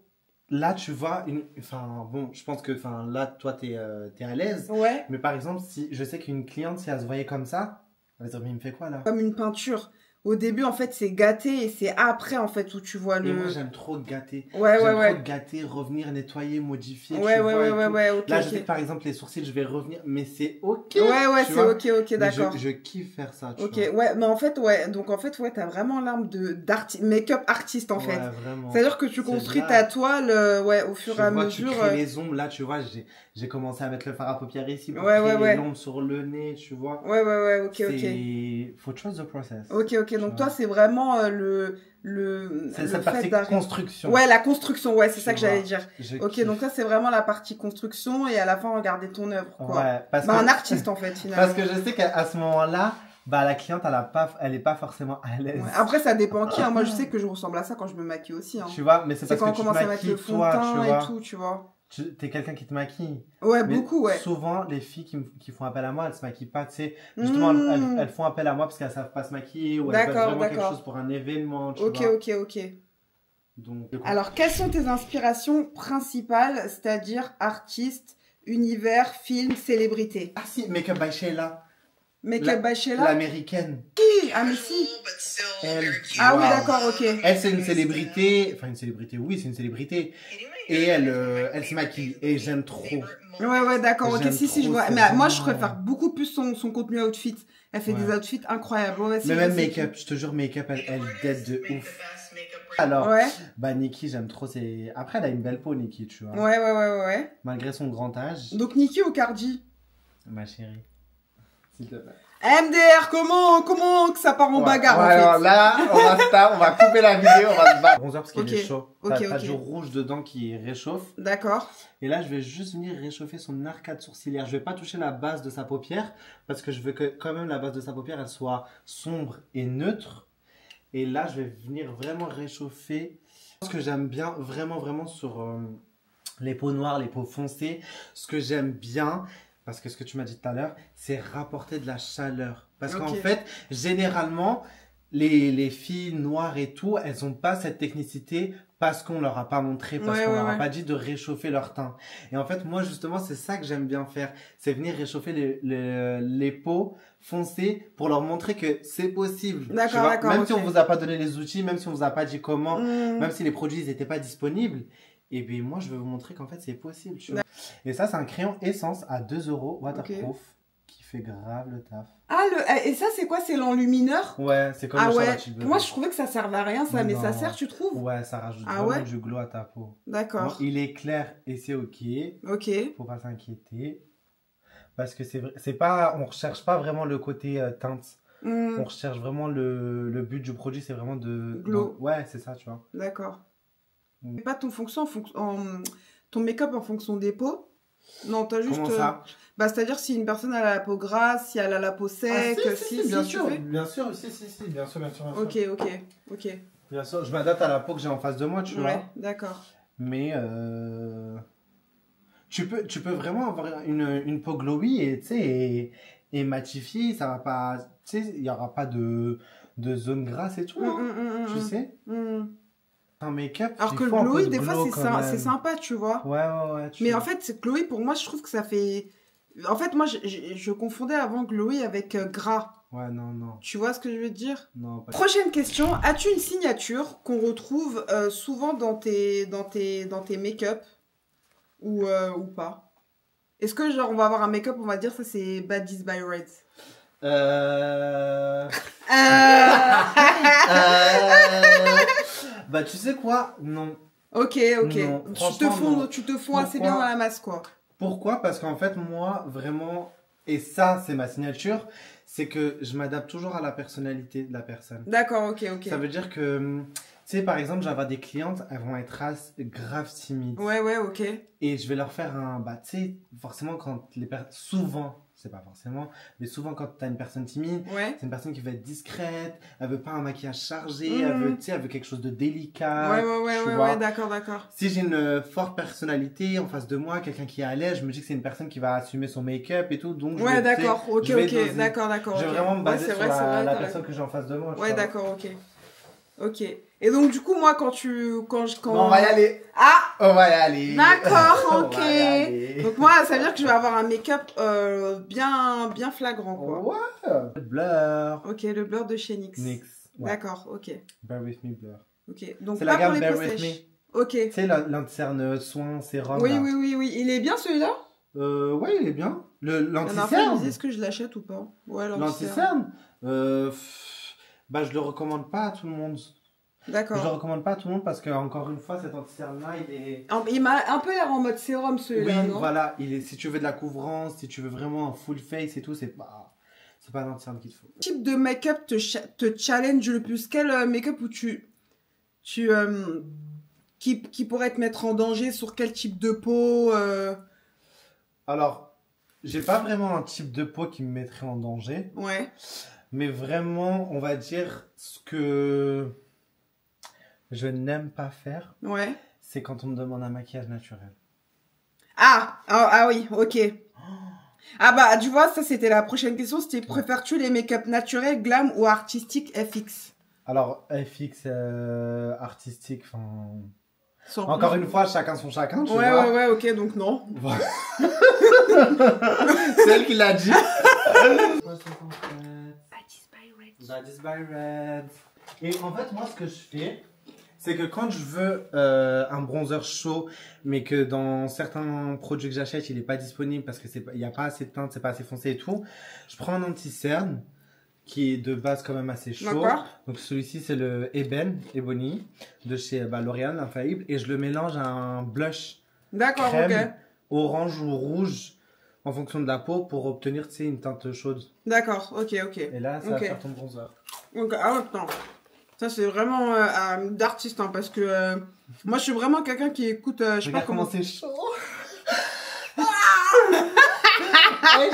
là, tu vois, enfin, bon, je pense que, enfin, là, toi, t'es à l'aise. Mais par exemple, si je sais qu'une cliente, si elle se voyait comme ça, elle va se dire, mais il me fait quoi, là? Comme une peinture. au début, en fait, c'est gâté et c'est après, en fait, où tu vois le... Et moi, j'aime trop gâter. Ouais, j'aime ouais, trop gâter, revenir, nettoyer, modifier, ouais, tu ouais, vois, ouais, et ouais, tout. ouais, ok, Là, je ok. sais que par exemple, les sourcils, je vais revenir, mais c'est ok. Ouais, ouais, tu c'est vois. ok, ok, Mais d'accord. je kiffe faire ça, tu Ok, vois. ouais, mais en fait, ouais, donc en fait, ouais, t'as vraiment l'âme make-up artiste, en fait. Ouais, vraiment. C'est-à-dire que tu C'est construis là. ta toile, ouais, au fur Tu et à vois, mesure. tu crées les ombres. Là, tu vois, j'ai commencé à mettre le fard à paupières ici pour Ouais, ouais, créer ouais. l'ombre sur le nez, tu vois. Ouais, ouais, ouais, ok, ok. C'est... Faut trust the process. Ok, ok, tu donc vois. toi, c'est vraiment C'est le cette fait partie d'arriver... construction. Ouais, la construction, ouais, c'est Tu ça que vois. j'allais dire. Je Ok, kiffe. donc ça, c'est vraiment la partie construction et à la fin, regarder ton œuvre, quoi. Ouais, parce Bah, que... un artiste, en fait, finalement. Parce que je sais qu'à ce moment-là, bah, la cliente, elle est pas forcément à l'aise. Ouais. Après, ça dépend qui, hein. Moi, je sais que je ressemble à ça quand je me maquille aussi, hein. Tu vois, mais c'est C'est parce quand que on tu te commence à mettre le maquilles, fond de toi, tu teint et vois. tout, tu vois. T'es quelqu'un qui te maquille. Ouais, Mais beaucoup, ouais. souvent, les filles qui font appel à moi, elles se maquillent pas, tu sais. Justement, elles font appel à moi parce qu'elles savent pas se maquiller ou elles veulent D'accord, vraiment quelque d'accord. chose pour un événement, tu Ok, vois. ok, ok. Donc, Alors, quelles sont tes inspirations principales, c'est-à-dire artistes, univers, films, célébrités? Ah si, Make-up by Sheila. Make-up by Sheila? L'américaine. Qui? Ah, mais si. Elle, Ah oui, waouh. d'accord, ok. Elle, c'est une célébrité. Enfin, une célébrité, oui, c'est une célébrité. Et elle se maquille. Et j'aime trop. Ouais, ouais, d'accord, ok. J'aime Si, trop, je vois. c'est Mais moi, je vraiment- préfère beaucoup plus son contenu outfit. Elle fait des outfits incroyables. Ouais, si, Mais je même sais make-up, je te jure, make-up, elle date de ouf. Alors, ouais. bah Nikki, j'aime trop. Après, elle a une belle peau, Nikki, tu vois. Ouais, ouais, ouais, ouais. Malgré son grand âge. Donc, Nicki ou Cardi? Ma chérie. S'il te plaît. MDR, comment que ça part en bagarre, en fait? Alors là, on va couper la vidéo, on va se battre. Bronzer parce qu'il est chaud. T'as du rouge dedans qui réchauffe. D'accord. Et là, je vais juste venir réchauffer son arcade sourcilière. Je vais pas toucher la base de sa paupière parce que je veux que quand même la base de sa paupière, elle soit sombre et neutre. Et là, je vais venir vraiment réchauffer. Ce que j'aime bien, vraiment sur les peaux noires, les peaux foncées. Ce que j'aime bien, parce que ce que tu m'as dit tout à l'heure, c'est rapporter de la chaleur. Parce qu'en fait, généralement, les filles noires et tout, elles n'ont pas cette technicité parce qu'on leur a pas montré, parce qu'on leur a pas dit de réchauffer leur teint. Et en fait, moi, justement, c'est ça que j'aime bien faire. C'est venir réchauffer les peaux foncées pour leur montrer que c'est possible. D'accord, d'accord. Même si on vous a pas donné les outils, même si on vous a pas dit comment, même si les produits n'étaient pas disponibles. Et bien, moi, je vais vous montrer qu'en fait, c'est possible. Tu vois. Et ça, c'est un crayon essence à 2 €, waterproof, qui fait grave le taf. Ah, et ça, c'est quoi? C'est l'enlumineur? Ouais, c'est comme le Charlotte Tilbury. Moi, je trouvais que ça servait à rien, ça, mais ça sert, tu trouves? Ouais, ça rajoute vraiment du glow à ta peau. D'accord. Bon, il est clair et c'est ok. Ok. Faut pas s'inquiéter. Parce que c'est pas, on recherche pas vraiment le côté teinte. On recherche vraiment le but du produit, c'est vraiment de... Glow. Ouais, c'est ça, tu vois. D'accord. Pas ton ton make-up en fonction des peaux? Non, t'as juste... Comment ça? Bah, c'est-à-dire si une personne a la peau grasse, si elle a la peau sec, bien sûr, bien sûr, bien sûr. Ok, ok. Bien sûr, je m'adapte à la peau que j'ai en face de moi, tu vois. Ouais, d'accord. Mais tu peux vraiment avoir une peau glowy et tu sais et matifiée, ça va pas, tu sais, il y aura pas de zone grasse et tout, tu sais. Un make-up. Alors que le glowy, des fois, c'est sympa, tu vois. Ouais. Mais en fait, glowy, pour moi, je trouve que ça fait... En fait, moi, je confondais avant glowy avec gras. Ouais, non. Tu vois ce que je veux dire? Non, pas... Prochaine question. As-tu une signature qu'on retrouve souvent dans tes make-up ou pas? Est-ce que, genre, on va avoir un make-up, on va dire, ça, c'est Baddies by Reds? Bah, tu sais quoi? Non. Ok. Non, tu te fonds assez bien dans la masse, quoi. Pourquoi? Parce qu'en fait, moi, vraiment, et ça, c'est ma signature, c'est que je m'adapte toujours à la personnalité de la personne. D'accord, ok. Ça veut dire que, tu sais, par exemple, j'avais des clientes, elles vont être grave timides. Ouais, ok. Et je vais leur faire bah, tu sais, forcément, quand les personnes, souvent, c'est pas forcément, mais souvent quand tu as une personne timide, c'est une personne qui va être discrète, elle veut pas un maquillage chargé, elle veut quelque chose de délicat. Ouais, d'accord. Si j'ai une forte personnalité en face de moi, quelqu'un qui est à l'aise, je me dis que c'est une personne qui va assumer son make-up et tout, donc d'accord, ok, d'accord. Je vais vraiment me baser sur la personne que j'ai en face de moi. Ouais, d'accord, ok. Et donc, du coup, moi, quand... Bon, on va y aller. Ah! On va y aller. D'accord, ok. Donc, moi, ça veut dire que je vais avoir un make-up bien flagrant, quoi. Ouais. Le blur. Ok, le blur de chez NYX. Ouais. D'accord, ok. Bear With Me Blur. Ok, donc c'est pas la gamme pour les Bear peaux With sèches. Me. Ok. Tu sais, l'anti-cerne soin sérum. Oui, là. oui, oui, oui. Il est bien celui-là? Ouais, il est bien. La dernière fois, je me L'anti-cerne. disais, est-ce que je l'achète ou pas? Ouais, L'anti-cerne. Bah, je le recommande pas à tout le monde. D'accord. Je le recommande pas à tout le monde parce que, encore une fois, cet anti-cerne-là, il est. Il m'a un peu l'air en mode sérum celui-là, Oui, non? voilà. Si tu veux de la couvrance, si tu veux vraiment un full face et tout, c'est pas un anti-cerne qu'il te faut. Quel type de make-up te challenge le plus? Quel make-up où qui pourrait te mettre en danger sur quel type de peau Alors, j'ai pas vraiment un type de peau qui me mettrait en danger. Ouais. Mais vraiment, on va dire ce que je n'aime pas faire, Ouais. c'est quand on me demande un maquillage naturel. Ah oui, ok. Ah bah, tu vois, ça c'était la prochaine question, c'était préfères-tu les make-up naturels, glam ou artistiques FX? Alors, FX, artistique, enfin... Sans Encore plus. une fois, chacun son chacun, tu vois. Ouais, ok, donc non. C'est elle qui l'a dit. Badis by Red. Et en fait, moi, ce que je fais, c'est que quand je veux un bronzer chaud, mais que dans certains produits que j'achète, il n'est pas disponible parce qu'il n'y a pas assez de teinte, c'est pas assez foncé et tout, je prends un anti-cerne qui est de base quand même assez chaud. Donc celui-ci, c'est le Ebony de chez L'Oréal, Infaillible. Et je le mélange à un blush crème, orange ou rouge en fonction de la peau pour obtenir, tu sais, une teinte chaude. D'accord, ok. Et là, ça va faire ton bronzer. Donc, attends. Ça, c'est vraiment d'artiste, hein, parce que moi, je suis vraiment quelqu'un qui écoute... je sais pas comment c'est chaud.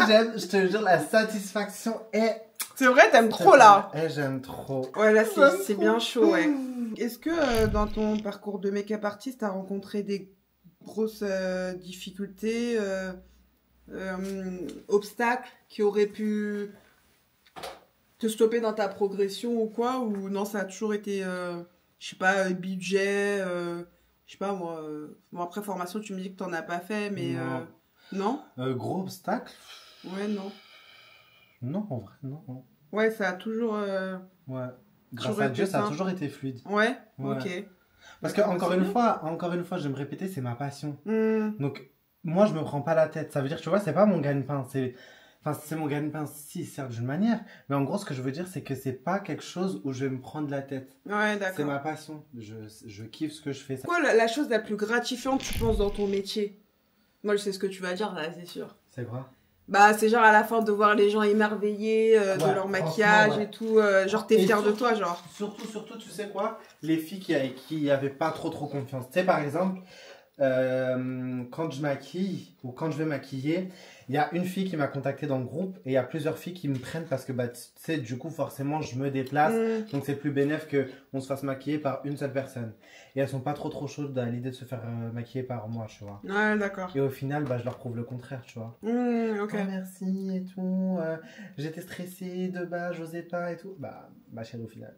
J'aime, je te jure, la satisfaction est... C'est vrai, t'aimes trop, là. J'aime trop. Ouais, là, c'est bien chaud, ouais. Est-ce que dans ton parcours de make-up artiste, t'as rencontré des grosses difficultés, obstacles qui auraient pu te stopper dans ta progression ou quoi? Ou non, ça a toujours été, je sais pas, budget, je sais pas, moi... bon, après, formation, tu me dis que t'en as pas fait, mais... Non. Gros obstacle? Ouais, non. Non, en vrai, non. Ouais, ça a toujours... Ouais. Grâce à Dieu, ça a toujours été fluide. Ouais. Ok. Parce que, encore une fois, je vais me répéter, c'est ma passion. Mm. Donc, moi, je me prends pas la tête. Ça veut dire, tu vois, c'est pas mon gagne-pain. C'est mon gagne-pain, si, certes, d'une manière. Mais en gros, ce que je veux dire, c'est que c'est pas quelque chose où je vais me prendre la tête. Ouais, d'accord. C'est ma passion. Je kiffe ce que je fais. Quoi, la chose la plus gratifiante, tu penses, dans ton métier? Moi, je sais ce que tu vas dire, là, c'est sûr. C'est quoi? Bah, c'est genre à la fin de voir les gens émerveillés de leur maquillage et tout. Genre, t'es fier de toi, genre. Surtout, tu sais quoi? Les filles qui avaient pas trop confiance. Tu sais, par exemple, quand je maquille ou quand je vais maquiller, il y a une fille qui m'a contacté dans le groupe et il y a plusieurs filles qui me prennent parce que, bah, tu sais, du coup, forcément, je me déplace. Donc, c'est plus bénéf qu'on se fasse maquiller par une seule personne. Et elles sont pas trop chaudes à l'idée de se faire maquiller par moi, tu vois. Ouais, d'accord. Et au final, bah, je leur prouve le contraire, tu vois. Ok. Oh, merci et tout. J'étais stressée de base, j'osais pas et tout. Bah, ma chérie, au final.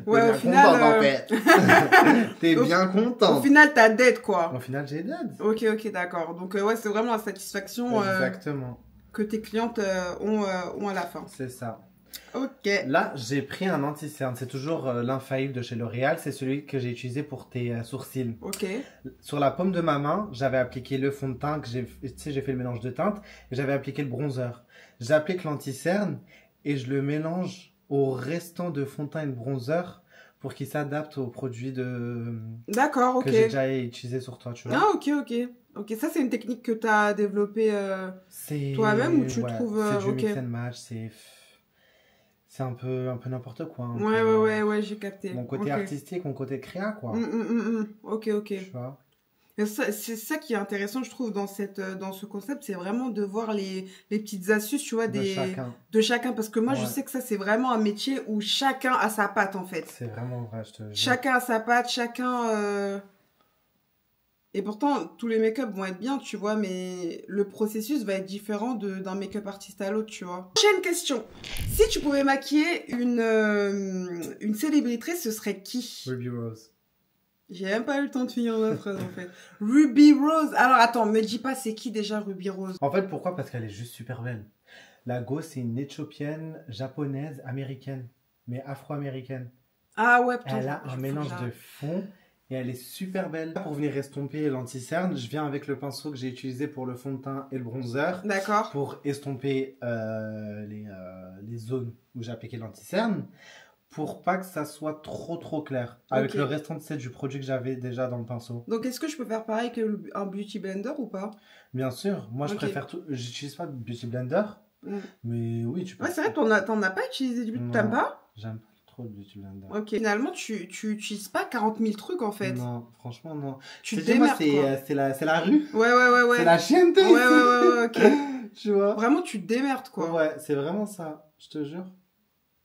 Ouais, au final. En fait. T'es bien content. Au final, t'as dead, quoi. Au final, j'ai dead. Ok, d'accord. Donc, ouais, c'est vraiment la satisfaction que tes clientes ont à la fin. C'est ça. Ok. Là, j'ai pris un anti-cerne. C'est toujours l'Infaillible de chez L'Oréal. C'est celui que j'ai utilisé pour tes sourcils. Ok. Sur la paume de ma main, j'avais appliqué le fond de teint que j'ai fait le mélange de teintes et j'avais appliqué le bronzer. J'applique l'anti-cerne et je le mélange au restant de fond de teint et de bronzer pour qu'il s'adapte aux produits D'accord, ok. que j'ai déjà utilisé sur toi, tu vois. Ah, ok, ça c'est une technique que tu as développée toi-même ou tu trouves c'est du mix and match, c'est un peu n'importe quoi. Ouais, j'ai capté. Mon côté artistique, mon côté créa, quoi. Ok. Tu vois. C'est ça qui est intéressant, je trouve, dans ce concept, c'est vraiment de voir les petites astuces, tu vois, de chacun. Parce que moi, je sais que ça, c'est vraiment un métier où chacun a sa patte, en fait. C'est vraiment vrai, je te jure. Chacun a sa patte, Et pourtant, tous les make-up vont être bien, tu vois, mais le processus va être différent d'un make-up artiste à l'autre, tu vois. Prochaine question. Si tu pouvais maquiller une célébrité, ce serait qui? Ruby Rose. J'ai même pas eu le temps de finir ma phrase, en fait. Ruby Rose. Alors, attends, me dis pas c'est qui déjà Ruby Rose? En fait, pourquoi? Parce qu'elle est juste super belle. La Go, c'est une éthiopienne, japonaise, américaine. mais afro-américaine. Ah ouais, putain. Elle a un mélange de fond et elle est super belle. Pour venir estomper l'anti-cerne, je viens avec le pinceau que j'ai utilisé pour le fond de teint et le bronzer. D'accord. Pour estomper les zones où j'ai appliqué l'anti-cerne. Pour pas que ça soit trop clair. Avec le restant du produit que j'avais déjà dans le pinceau. Donc est-ce que je peux faire pareil qu'un beauty blender ou pas? Bien sûr. Moi je préfère tout. J'utilise pas de beauty blender. Mais oui, tu peux. Ouais, c'est vrai, t'en as pas utilisé du beauty. T'aimes pas? J'aime pas trop le beauty blender. Ok. Finalement, tu utilises pas 40 000 trucs en fait. Non, franchement, non. Tu te démerdes, c'est la rue. Ouais. C'est la chienneté. Ouais, ok. Tu vois. Vraiment, tu te démerdes, quoi. Ouais, c'est vraiment ça. Je te jure.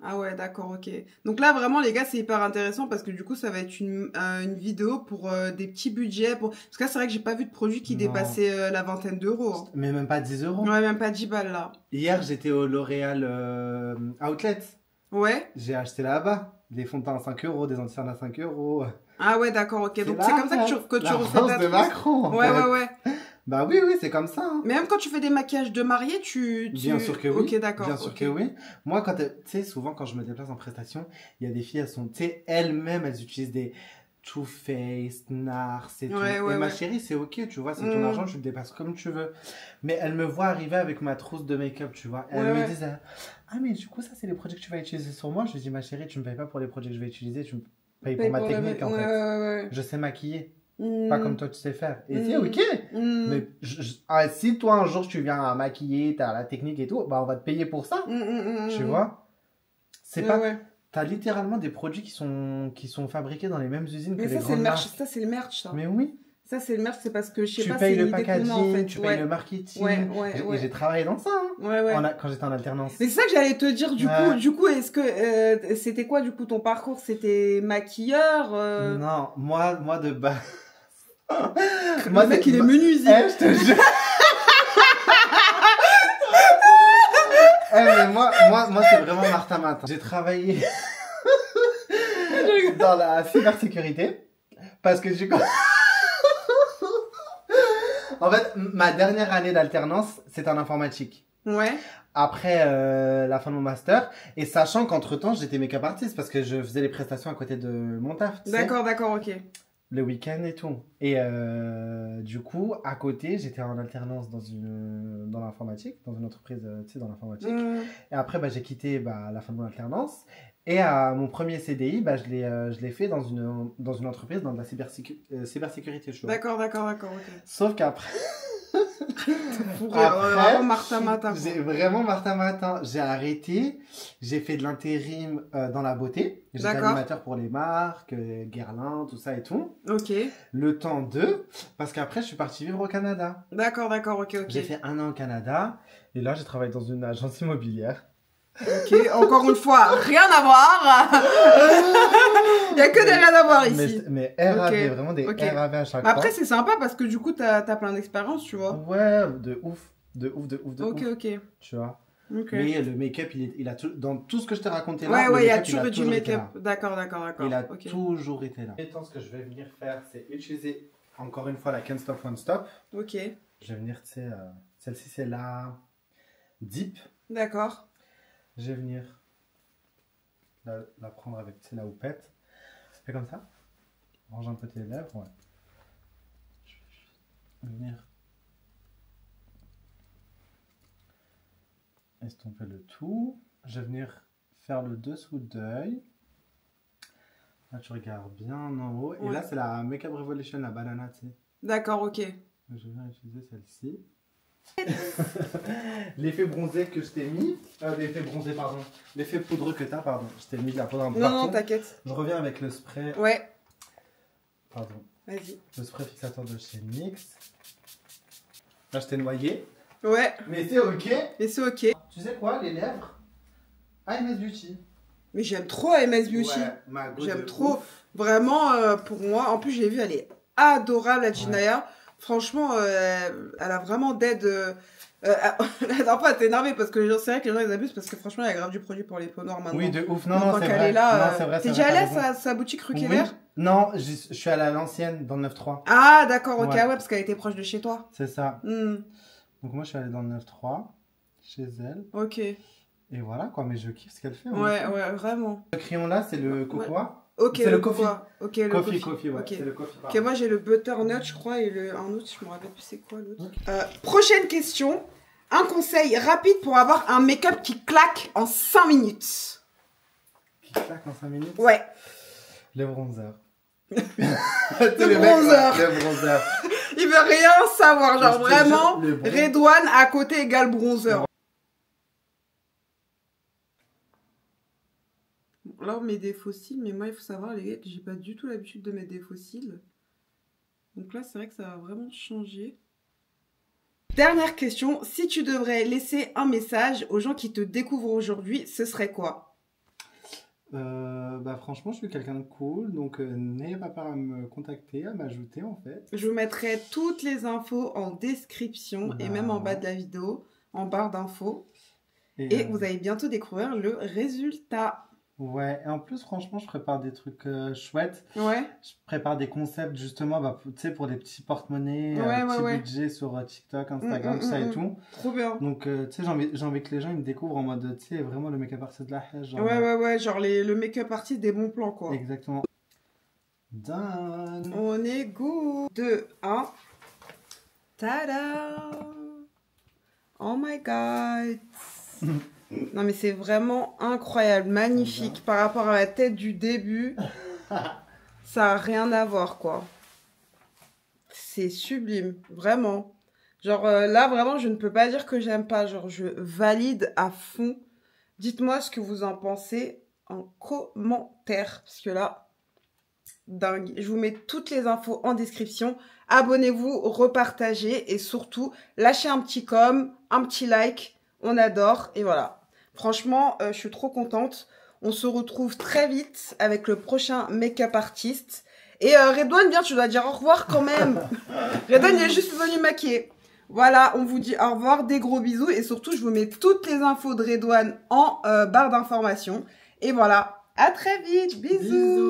Ah ouais, d'accord, ok. Donc là, vraiment, les gars, c'est hyper intéressant parce que du coup, ça va être une vidéo pour des petits budgets. Parce que là, c'est vrai que j'ai pas vu de produit qui dépassait la vingtaine d'euros. Hein. Mais même pas 10 euros. Ouais, même pas 10 balles, là. Hier, j'étais au L'Oréal Outlet. Ouais. J'ai acheté là-bas des fonds de teint à 5 euros, des anti-cernes à 5 euros. Ah ouais, d'accord, ok. Donc c'est comme ça que tu refais ta de Macron, ouais. Bah oui, c'est comme ça. Hein. Mais même quand tu fais des maquillages de mariée, Bien sûr que oui. Ok, d'accord. Bien sûr que oui. Moi, tu sais, souvent quand je me déplace en prestation, il y a des filles, elles sont, tu sais, elles-mêmes, elles utilisent des Too Faced, Nars et tout. Et ma chérie, c'est ok, tu vois, c'est ton argent, tu le dépasses comme tu veux. Mais elles me voient arriver avec ma trousse de make-up, tu vois. Et elles me disent, ah mais du coup, ça c'est les produits que tu vas utiliser sur moi. Je lui dis, ma chérie, tu me payes pas pour les produits que je vais utiliser, tu me payes pour ma technique en fait. Ouais. Je sais maquiller. Pas comme toi tu sais faire. Et c'est ok. Mais si toi un jour tu viens à maquiller, t'as la technique et tout, bah on va te payer pour ça. Tu vois. C'est pas. T'as littéralement des produits qui sont fabriqués dans les mêmes usines que les grandes marques. Ça c'est le merch ça. Mais oui. Ça c'est le merch, c'est parce que je sais pas. Tu payes le packaging, en fait. Tu payes le marketing. Et j'ai travaillé dans ça. Hein, quand j'étais en alternance. Mais c'est ça que j'allais te dire du coup, est-ce que c'était quoi du coup ton parcours? C'était maquilleur Non, moi de base. Moi, le mec, il est menuisier. Je te jure. Mais moi c'est vraiment Martha Matin. J'ai travaillé dans la cybersécurité parce que du coup, en fait, ma dernière année d'alternance, c'est en informatique. Ouais. Après la fin de mon master, et sachant qu'entre-temps, j'étais make-up artiste parce que je faisais les prestations à côté de mon taf. D'accord, ok. Le week-end et tout. Et du coup, à côté, j'étais en alternance dans l'informatique, dans une entreprise, tu sais, dans l'informatique. Et après, j'ai quitté la fin de mon alternance. Et à mon premier CDI, je l'ai fait dans une entreprise dans de la cybersécurité. D'accord, ok. Sauf qu'après... Vraiment Martha Matin. Vraiment Martha Matin. J'ai arrêté. J'ai fait de l'intérim dans la beauté. J'étais animateur pour les marques, Guerlain, tout ça et tout. Ok. Le temps parce qu'après je suis parti vivre au Canada. D'accord, ok. J'ai fait 1 an au Canada et là j'ai travaillé dans une agence immobilière. Ok, encore une fois, rien à voir. Il y a que des rien à voir ici. Mais RAV, vraiment des RAV à chaque fois. Après, c'est sympa parce que du coup, t'as plein d'expérience, tu vois. Ouais, de ouf. Ok. Tu vois. Mais le make-up, il a dans tout ce que je t'ai raconté là. Ouais, il y a toujours eu du make-up. D'accord. Il a toujours été là. Maintenant, ce que je vais venir faire, c'est utiliser encore une fois la Can't Stop One Stop. Ok. Je vais venir, tu sais, celle-ci, c'est la Deep. D'accord. Je vais venir la prendre avec la houppette. Fais comme ça. Range un peu tes lèvres. Ouais. Je vais venir estomper le tout. Je vais venir faire le dessous d'œil. Là, tu regardes bien en haut. Et là, c'est la Makeup Revolution, la banana, tu sais. D'accord, ok. Je vais utiliser celle-ci. L'effet bronzé que je t'ai mis, l'effet poudreux que t'as, pardon, je t'ai mis de la poudre un peu partout. Non, t'inquiète. Je reviens avec le spray. Ouais. Pardon. Vas-y. Le spray fixateur de chez NYX. Là, je t'ai noyé. Ouais. Mais c'est ok. Tu sais quoi, les lèvres MS Beauty. Mais j'aime trop MS Beauty. Ouais, j'aime trop. Ouf. Vraiment, pour moi, en plus, j'ai vu, elle est adorable, la Jinaya. Ouais. Franchement, elle a vraiment d'aide. La dernière fois, elle était énervée parce que c'est vrai que les gens ils abusent parce que franchement, il y a grave du produit pour les peaux noires maintenant. Oui, de ouf. Non, c'est vrai. T'es déjà allée à sa boutique rue Keller? Non, je suis allé à l'ancienne, dans le 9-3. Ah, d'accord, ok, ouais, parce qu'elle était proche de chez toi. C'est ça. Donc moi, je suis allé dans le 9-3, chez elle. Ok. Et voilà quoi, mais je kiffe ce qu'elle fait. Ouais, ouais, vraiment. Ce crayon là, c'est le cocoa. Ok, c'est le coffee. Ok, le coffee, ouais. Okay. C'est le coffee. Ok, moi j'ai le butternut, je crois, et un autre, je me rappelle plus c'est quoi l'autre. Okay. Prochaine question. Un conseil rapide pour avoir un make-up qui claque en 5 minutes. Qui claque en 5 minutes? Ouais. Le bronzer. Le bronzer. Le bronzer. Il veut rien savoir, genre vraiment, Redouane à côté égale bronzer. Ouais. Là, on met des faux cils, mais moi, il faut savoir, les gars, que j'ai pas du tout l'habitude de mettre des faux cils. Donc là, c'est vrai que ça va vraiment changer. Dernière question, si tu devrais laisser un message aux gens qui te découvrent aujourd'hui, ce serait quoi? Bah franchement, je suis quelqu'un de cool, donc n'ayez pas peur à me contacter, à m'ajouter en fait. Je vous mettrai toutes les infos en description et même en bas de la vidéo, en barre d'infos. Et vous allez bientôt découvrir le résultat. Ouais, et en plus, franchement, je prépare des trucs chouettes. Ouais. Je prépare des concepts, justement, bah, tu sais, pour des petits porte-monnaies, petits budgets sur TikTok, Instagram, tout ça et tout. Trop bien. Donc, tu sais, j'ai envie que les gens ils me découvrent en mode, tu sais, vraiment le make-up artist de la hache. Genre, ouais, genre le make-up artist des bons plans, quoi. Exactement. Done. On est good. 2, 1. Tada! Oh my god! Non mais c'est vraiment incroyable, magnifique. Par rapport à la tête du début, ça n'a rien à voir quoi. C'est sublime, vraiment. Genre là vraiment je ne peux pas dire que j'aime pas, genre je valide à fond. Dites-moi ce que vous en pensez en commentaire, parce que là, dingue. Je vous mets toutes les infos en description. Abonnez-vous, repartagez et surtout lâchez un petit un petit like, on adore et voilà. Franchement, je suis trop contente. On se retrouve très vite avec le prochain make-up artiste. Et Redouane, bien, tu dois dire au revoir quand même. Redouane, il est juste venu maquiller. Voilà, on vous dit au revoir, des gros bisous. Et surtout, je vous mets toutes les infos de Redouane en barre d'informations. Et voilà, à très vite, bisous.